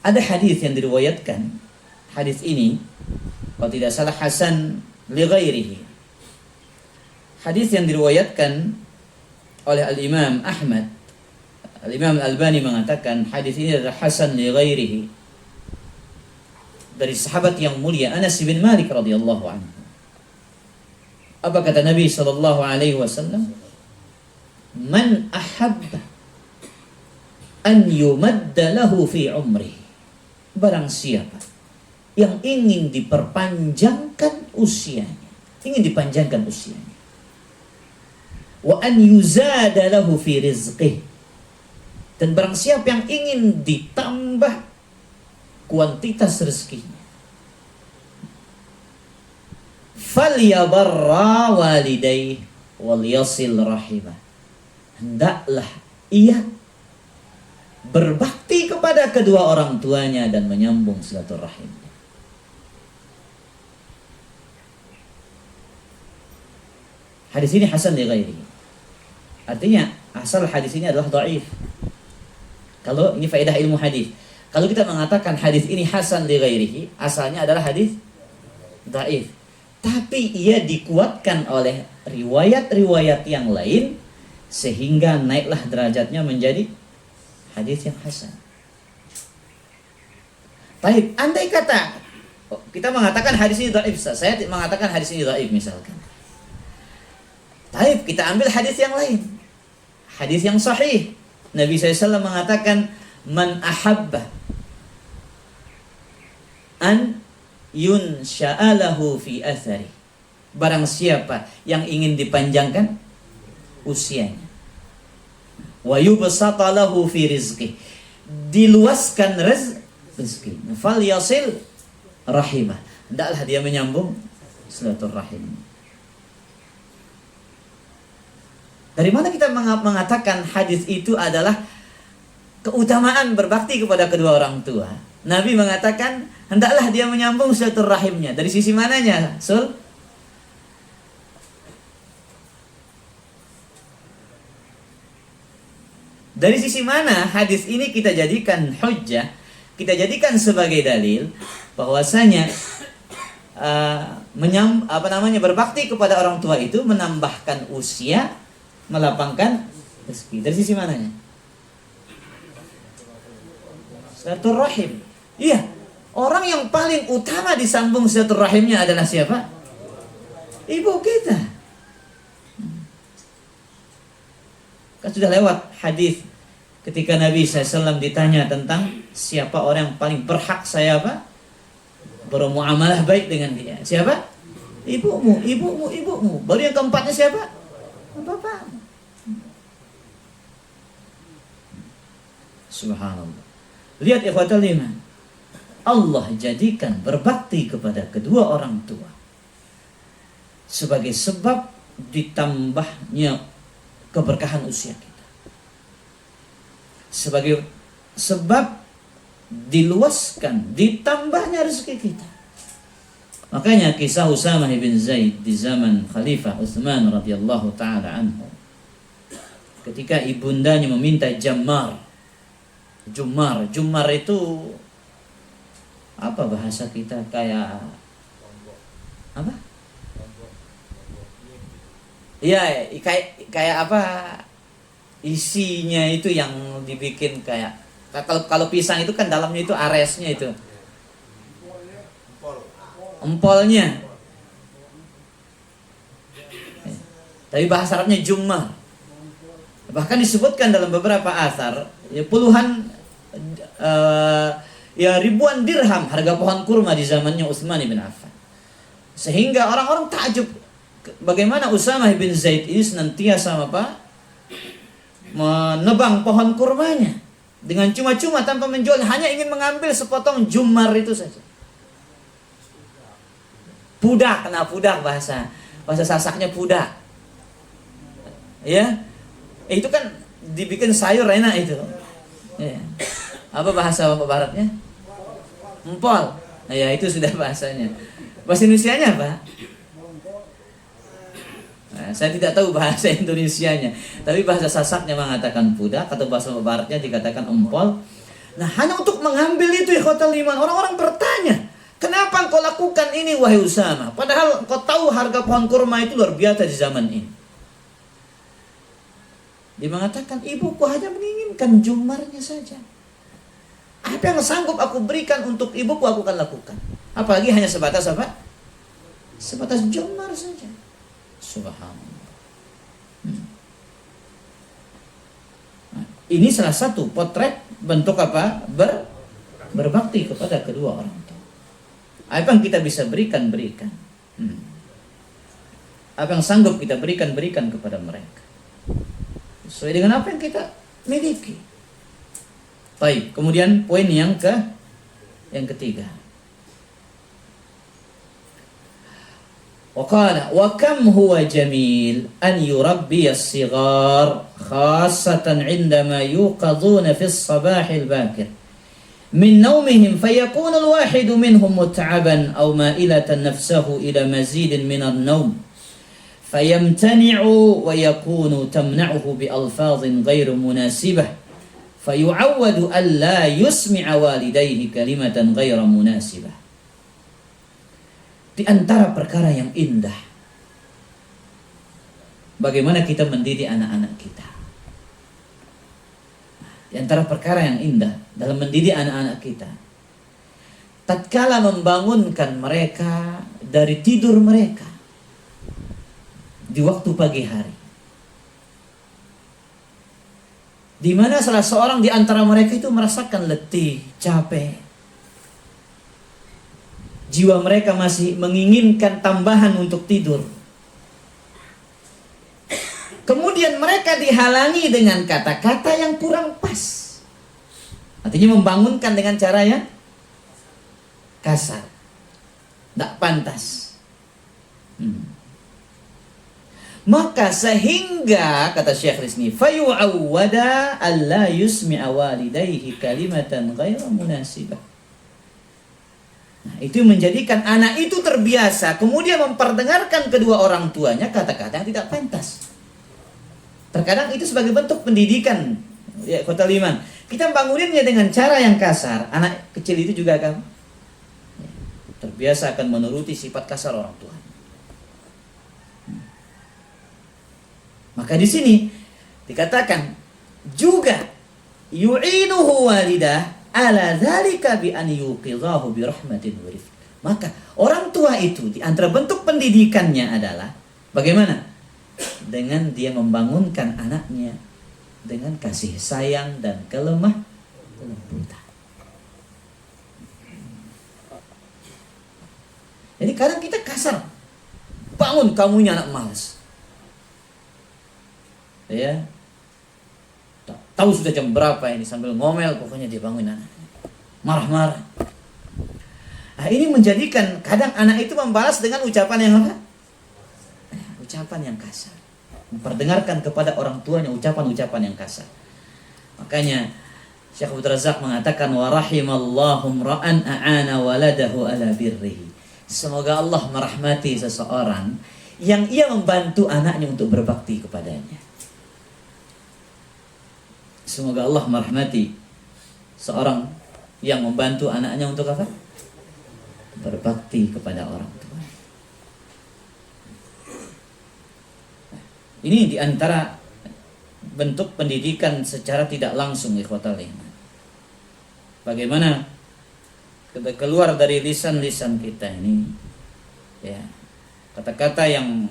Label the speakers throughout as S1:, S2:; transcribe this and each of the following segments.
S1: Ada hadis yang diriwayatkan, hadis ini kalau tidak salah hasan li ghairihi. Hadis yang diriwayatkan oleh Al-Imam Ahmad. Al-Imam Al-Albani mengatakan hadis ini adalah hasan li ghairihi, dari sahabat yang mulia Anas bin Malik radhiyallahu anhu. Apa kata Nabi sallallahu alaihi wasallam? Man ahabba an yumadda lahu fi umrihi. Barang siapa yang ingin diperpanjangkan usianya, ingin dipanjangkan usianya, wa an yuzada lahu fi rizqihi, dan barang siapa yang ingin ditambah kuantitas rezekinya, falyabarra walidayhi wal yasil rahimah, hendaklah ia berbakti kepada kedua orang tuanya dan menyambung silaturahim. Hadis ini hasan li ghairihi. Artinya asal hadis ini adalah dhaif. Kalau ini faedah ilmu hadis. Kalau kita mengatakan hadis ini hasan li ghairihi, asalnya adalah hadis dhaif. Tapi ia dikuatkan oleh riwayat-riwayat yang lain sehingga naiklah derajatnya menjadi hadis yang hasan. Baik, andai kata kita mengatakan hadis ini dhaif, saya mengatakan hadis ini dhaif misalkan. Baik, kita ambil hadis yang lain. Hadis yang sahih. Nabi SAW mengatakan man ahabba an yunsha'alahu fi athari. Barang siapa yang ingin dipanjangkan usianya, wa yubsata lahu fi rizqi, diluaskan rezeki, fal yasil rahimah, hendaklah dia menyambung silaturahim. Dari mana kita mengatakan hadis itu adalah keutamaan berbakti kepada kedua orang tua? Nabi mengatakan hendaklah dia menyambung silaturahimnya. Dari sisi mananya, Sul? Dari sisi mana hadis ini kita jadikan hujjah, kita jadikan sebagai dalil bahwasanya berbakti kepada orang tua itu menambahkan usia, melapangkan rezeki. Dari sisi mananya? Silaturahim. Iya, orang yang paling utama disambung silaturahimnya adalah siapa? Ibu kita. Kan sudah lewat hadis ketika Nabi SAW ditanya tentang siapa orang yang paling berhak saya bermuamalah baik dengan dia. Siapa? Ibumu, ibumu, ibumu. Baru yang keempatnya siapa? Bapakmu. Subhanallah. Lihat ikhwatal iman. Allah jadikan berbakti kepada kedua orang tua sebagai sebab ditambahnya keberkahan usia kita, sebagai sebab diluaskan, ditambahnya rezeki kita. Makanya kisah Usamah bin Zaid di zaman Khalifah Utsman radhiyallahu taala anhu, ketika ibundanya meminta Jummar itu apa bahasa kita, kayak apa? Iya, kayak apa? Isinya itu yang dibikin kayak kalau pisang itu kan dalamnya itu aresnya itu. Empolnya. Tapi bahasa Arabnya Jummar. Bahkan disebutkan dalam beberapa athar ya puluhan ribuan dirham harga pohon kurma di zamannya Utsman bin Affan. Sehingga orang-orang takjub bagaimana Usamah bin Zaid ini senantiasa menebang pohon kurmanya dengan cuma-cuma tanpa menjual, hanya ingin mengambil sepotong jummar itu saja. Pudak, bahasa Sasaknya pudak. Ya. Itu kan dibikin sayur enak itu. Ya. Apa bahasa Baratnya? Empol. Ya, itu sudah bahasanya. Bahasa Indonesianya apa? Nah, saya tidak tahu bahasa Indonesianya, tapi bahasa Sasaknya mengatakan pudak, atau bahasa Baratnya dikatakan empol. Nah, hanya untuk mengambil itu ikhwatal iman, orang-orang bertanya, kenapa engkau lakukan ini wahai Usama? Padahal engkau tahu harga pohon kurma itu luar biasa di zaman ini. Dia mengatakan, ibuku hanya menginginkan jumarnya saja. Apa yang sanggup aku berikan untuk ibuku aku akan lakukan. Apalagi hanya sebatas apa? Sebatas jumar saja. Subhanallah. Nah, ini salah satu potret bentuk apa? Berbakti kepada kedua orang tua. Apa yang kita bisa berikan. Apa yang sanggup kita berikan kepada mereka. Sesuai dengan apa yang kita miliki. Baik, kemudian poin yang ketiga. وقال وكم هو جميل أن يربي الصغار خاصة عندما يوقظون في الصباح الباكر من نومهم فيكون الواحد منهم متعبا أو مائلة نفسه إلى مزيد من النوم فيمتنع ويكون تمنعه بألفاظ غير مناسبة فيعود ألا يسمع والديه كلمة غير مناسبة. Di antara perkara yang indah, bagaimana kita mendidik anak-anak kita. Di antara perkara yang indah dalam mendidik anak-anak kita, tatkala membangunkan mereka dari tidur mereka di waktu pagi hari, di mana salah seorang di antara mereka itu merasakan letih, capek. Jiwa mereka masih menginginkan tambahan untuk tidur. Kemudian mereka dihalangi dengan kata-kata yang kurang pas. Artinya membangunkan dengan cara yang kasar, tidak pantas. Maka sehingga kata Syekh Rizmi, fayu'awwada alla yusmi'a walidayhi kalimatan ghairu munasibah. Nah, itu menjadikan anak itu terbiasa kemudian memperdengarkan kedua orang tuanya kata-kata yang tidak pantas. Terkadang itu sebagai bentuk pendidikan ya, ikhwatal iman. Kita banguninnya dengan cara yang kasar. Anak kecil itu juga akan terbiasa akan menuruti sifat kasar orang tua. Maka di sini dikatakan juga yu'inuhu walidah ala dzalika bi an yuqidhahu bi rahmatin wa rifq. Maka orang tua itu di antara bentuk pendidikannya adalah bagaimana? Dengan dia membangunkan anaknya dengan kasih sayang dan kelemah lembutan. Jadi kadang kita kasar. Bangun kamunya anak malas. Ya. Tahu sudah jam berapa ini sambil ngomel pokoknya dia bangun anaknya. Marah-marah. Nah, ini menjadikan kadang anak itu membalas dengan ucapan yang apa? Ucapan yang kasar. Memperdengarkan kepada orang tuanya ucapan-ucapan yang kasar. Makanya Syekh Abdul Razak mengatakan wa rahimallahu ra'an a'ana waladahu ala birrihi. Semoga Allah merahmati seseorang yang ia membantu anaknya untuk berbakti kepadanya. Semoga Allah merahmati seorang yang membantu anaknya untuk apa? Berbakti kepada orang tua. Ini diantara bentuk pendidikan secara tidak langsung ikhwatal iman. Bagaimana keluar dari lisan-lisan kita ini ya, kata-kata yang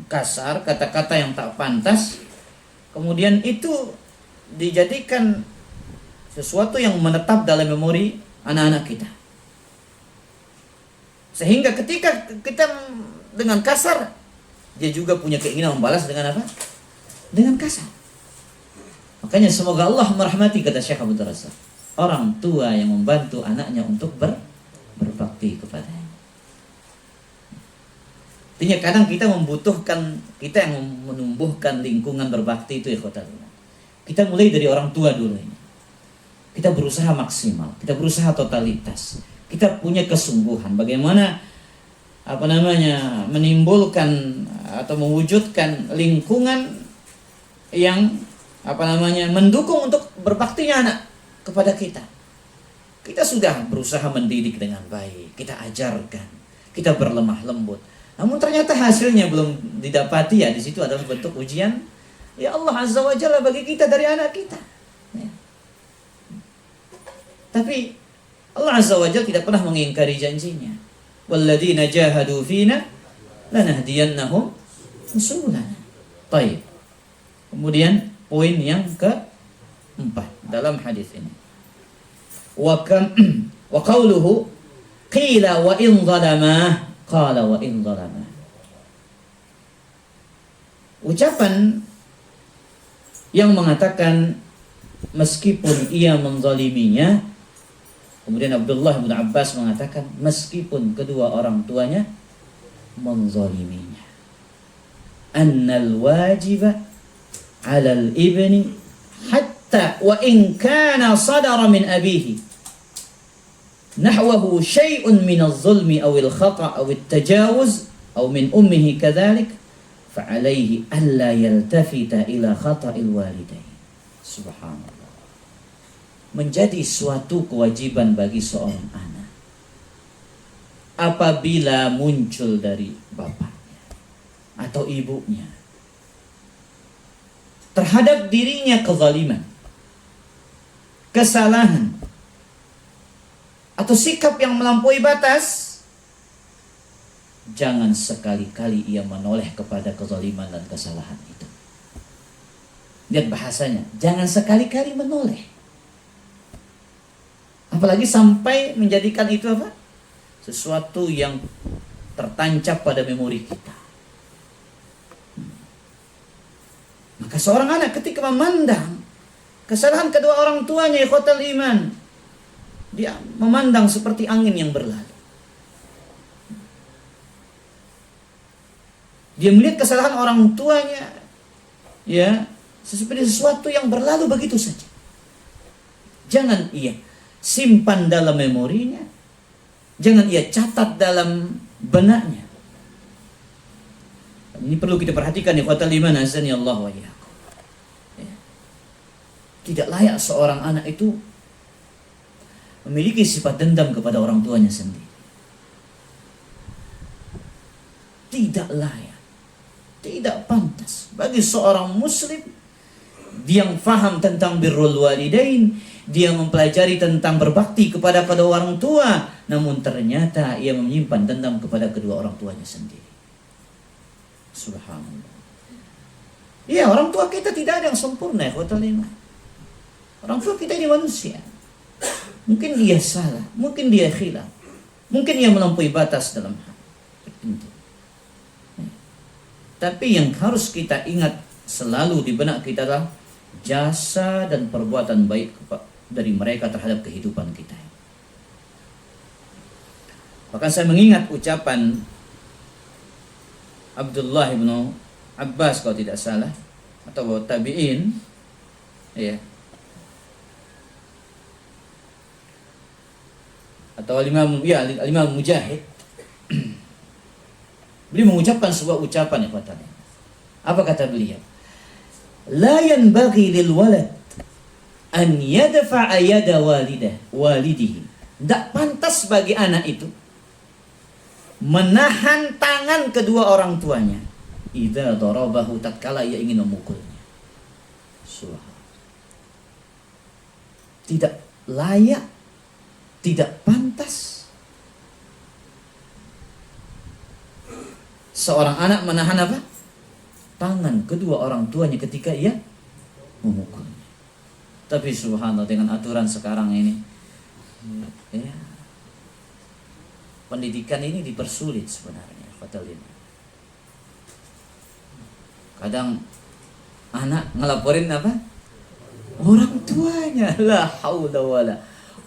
S1: kasar, kata-kata yang tak pantas, kemudian itu dijadikan sesuatu yang menetap dalam memori anak-anak kita. Sehingga ketika kita dengan kasar, dia juga punya keinginan membalas dengan apa? Dengan kasar. Makanya semoga Allah merahmati kata Syekh Abdul Razak orang tua yang membantu anaknya untuk berbakti kepadanya. Artinya kadang kita membutuhkan, kita yang menumbuhkan lingkungan berbakti itu ikhwatal. Kita mulai dari orang tua dulu ini. Kita berusaha maksimal, kita berusaha totalitas. Kita punya kesungguhan bagaimana menimbulkan atau mewujudkan lingkungan yang mendukung untuk berbaktinya anak kepada kita. Kita sudah berusaha mendidik dengan baik, kita ajarkan, kita berlemah lembut. Namun ternyata hasilnya belum didapati, ya di situ adalah bentuk ujian ya Allah Azza wa Jalla bagi kita dari anak kita. Ya. Tapi Allah Azza wa Jalla tidak pernah mengingkari janjinya. Walladzina jahadu fina lanahdiyannahum subulana. Baik. Kemudian poin yang keempat dalam hadis ini. Wa qawluhu qila wa in zalama qala wa in zalama. Ucapan yang mengatakan meskipun ia menzaliminya, kemudian Abdullah bin Abbas mengatakan meskipun kedua orang tuanya menzaliminya, annal wajiba 'alal ibni hatta wa in kana sadara min abihi nahwahu syai'un min az-zulmi aw al-khata' aw at-tajawuz aw min ummihi kadzalik fa 'alaihi alla yaltafita ila khata'il walidain. Subhanallah. Menjadi suatu kewajiban bagi seorang anak apabila muncul dari bapaknya atau ibunya terhadap dirinya kezaliman, kesalahan, atau sikap yang melampaui batas, jangan sekali-kali ia menoleh kepada kezaliman dan kesalahan itu. Lihat bahasanya, jangan sekali-kali menoleh. Apalagi sampai menjadikan itu apa? Sesuatu yang tertancap pada memori kita. Maka seorang anak ketika memandang kesalahan kedua orang tuanya, ikhwatal iman, dia memandang seperti angin yang berlalu. Dia melihat kesalahan orang tuanya, ya, seperti sesuatu yang berlalu begitu saja. Jangan ia simpan dalam memorinya, jangan ia catat dalam benaknya. Ini perlu kita perhatikan, ikhwatal iman, azani Allah wa iyyakum. Ya. Tidak layak seorang anak itu memiliki sifat dendam kepada orang tuanya sendiri. Tidak layak, tidak pantas bagi seorang muslim yang faham tentang birrul walidain, dia mempelajari tentang berbakti kepada kedua orang tua, namun ternyata ia menyimpan dendam kepada kedua orang tuanya sendiri. Subhanallah. Ya, orang tua kita tidak ada yang sempurna, ya, orang tua kita ini manusia. Mungkin dia salah, mungkin dia khilaf, mungkin dia melampaui batas dalam hal tertentu. Tapi yang harus kita ingat selalu di benak kita adalah jasa dan perbuatan baik dari mereka terhadap kehidupan kita. Bahkan saya mengingat ucapan Abdullah bin Abbas kalau tidak salah, atau tabi'in, ya, atau Imam Mujahid. Beliau mengucapkan sebuah ucapan, ya, katanya. Apa kata beliau? La yanbaghi lil walad an yadfa'a yada walidihi. Tidak pantas bagi anak itu menahan tangan kedua orang tuanya idza darabahu, tatkala ia ingin memukulnya. Subhanallah. Tidak layak, tidak pantas seorang anak menahan apa? Tangan kedua orang tuanya ketika ia memukulnya. Tapi subhanallah, dengan aturan sekarang ini, ya, pendidikan ini dipersulit sebenarnya. Kadang anak ngelaporin apa? Orang tuanya. La haula wala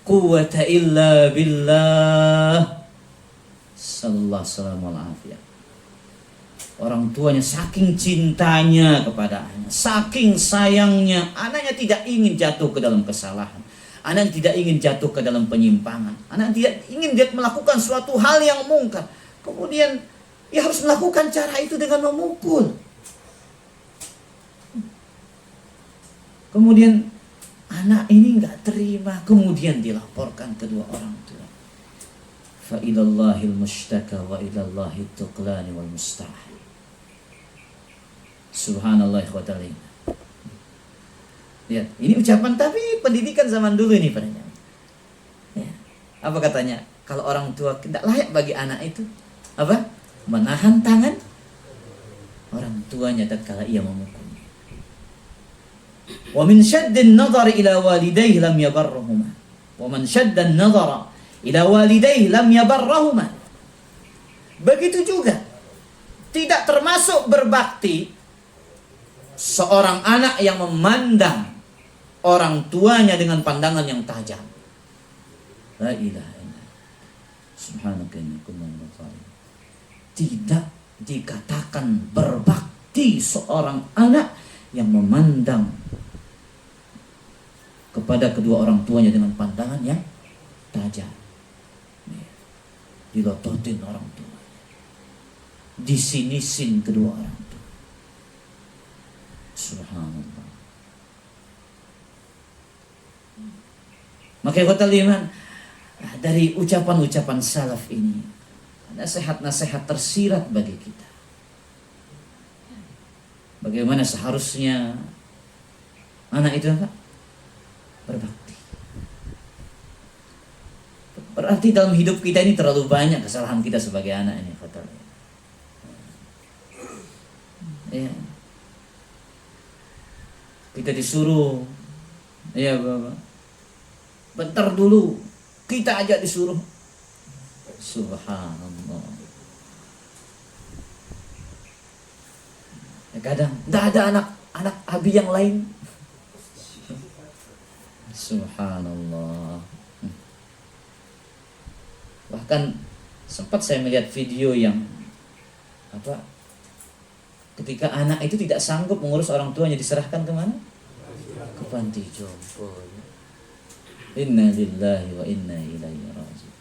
S1: quwwata illa billah. Sallallahu alaihi wasallam. Orang tuanya saking cintanya kepada anak, saking sayangnya, anaknya tidak ingin jatuh ke dalam kesalahan, anak tidak ingin jatuh ke dalam penyimpangan, anak tidak ingin dia melakukan suatu hal yang mungkar. Kemudian ia harus melakukan cara itu dengan memukul. Kemudian Anak ini nggak terima, kemudian dilaporkan kedua orang tua. Fa ilallahil mushtaka wa ilallahi tuqlani wal musta'an. Subhanallah ikhwatal. Lihat, ini ucapan tapi pendidikan zaman dulu ini padanya. Ya. Apa katanya? Kalau orang tua tidak layak bagi anak itu, apa? Menahan tangan orang tuanya tatkala ia memukulnya. Wa min shaddin nadhar ila walidayhi lam yabarruhuma. Wa man shaddan nadhara ila walidayhi lam yabarruhuma. Begitu juga tidak termasuk berbakti seorang anak yang memandang orang tuanya dengan pandangan yang tajam. La ilaha illallah. Subhanaka inni kuntu minadh dhalimin. Tidak dikatakan berbakti seorang anak yang memandang kepada kedua orang tuanya dengan pandangan yang tajam. Dilototin orang tua, disinisin kedua orang tua. Subhanallah. Maka kata iman, dari ucapan-ucapan salaf ini, nasihat-nasihat tersirat bagi kita. Bagaimana seharusnya anak itu apa? Berbakti. Berarti dalam hidup kita ini terlalu banyak kesalahan kita sebagai anak ini, kata. Ya. Kita disuruh, ya Bapak. Bentar dulu, kita aja disuruh. Subhanallah. Ya kadang tidak ada anak abi yang lain. Subhanallah. Bahkan sempat saya melihat video yang apa? Ketika anak itu tidak sanggup mengurus orang tuanya, diserahkan kemana? Ke panti jompo. Inna lillahi wa inna ilaihi raji'un.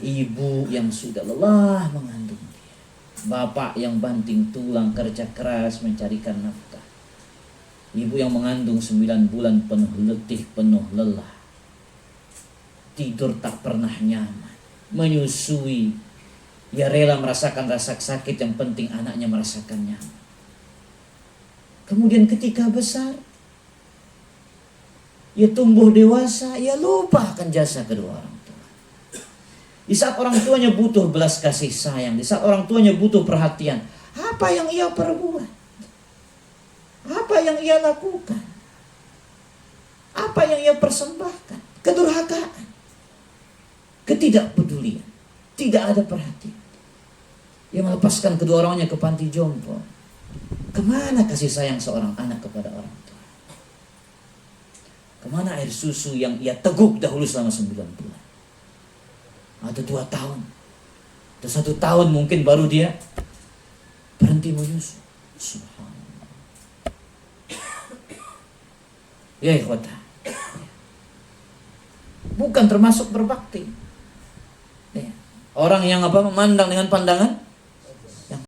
S1: Ibu yang sudah lelah mengandung dia, bapak yang banting tulang kerja keras mencarikan nafkah, ibu yang mengandung 9 bulan penuh letih, penuh lelah, tidur tak pernah nyaman, menyusui, ia rela merasakan rasa sakit, yang penting anaknya merasakan nyaman. Kemudian ketika besar, ia tumbuh dewasa, ia lupa akan jasa kedua orang tua. Di saat orang tuanya butuh belas kasih sayang, di saat orang tuanya butuh perhatian, apa yang ia perbuat? Apa yang ia lakukan? Apa yang ia persembahkan? Kedurhakaan, ketidakpedulian, tidak ada perhatian. Ia melepaskan kedua orangnya ke panti jompo. Kemana kasih sayang seorang anak kepada orang tua? Kemana air susu yang ia teguk dahulu selama 9 bulan? Atau 2 tahun? Atau 1 tahun mungkin baru dia berhenti menyusu. Subhanallah. Ya ikhwata. Bukan termasuk berbakti. Ya. Orang yang memandang dengan pandangan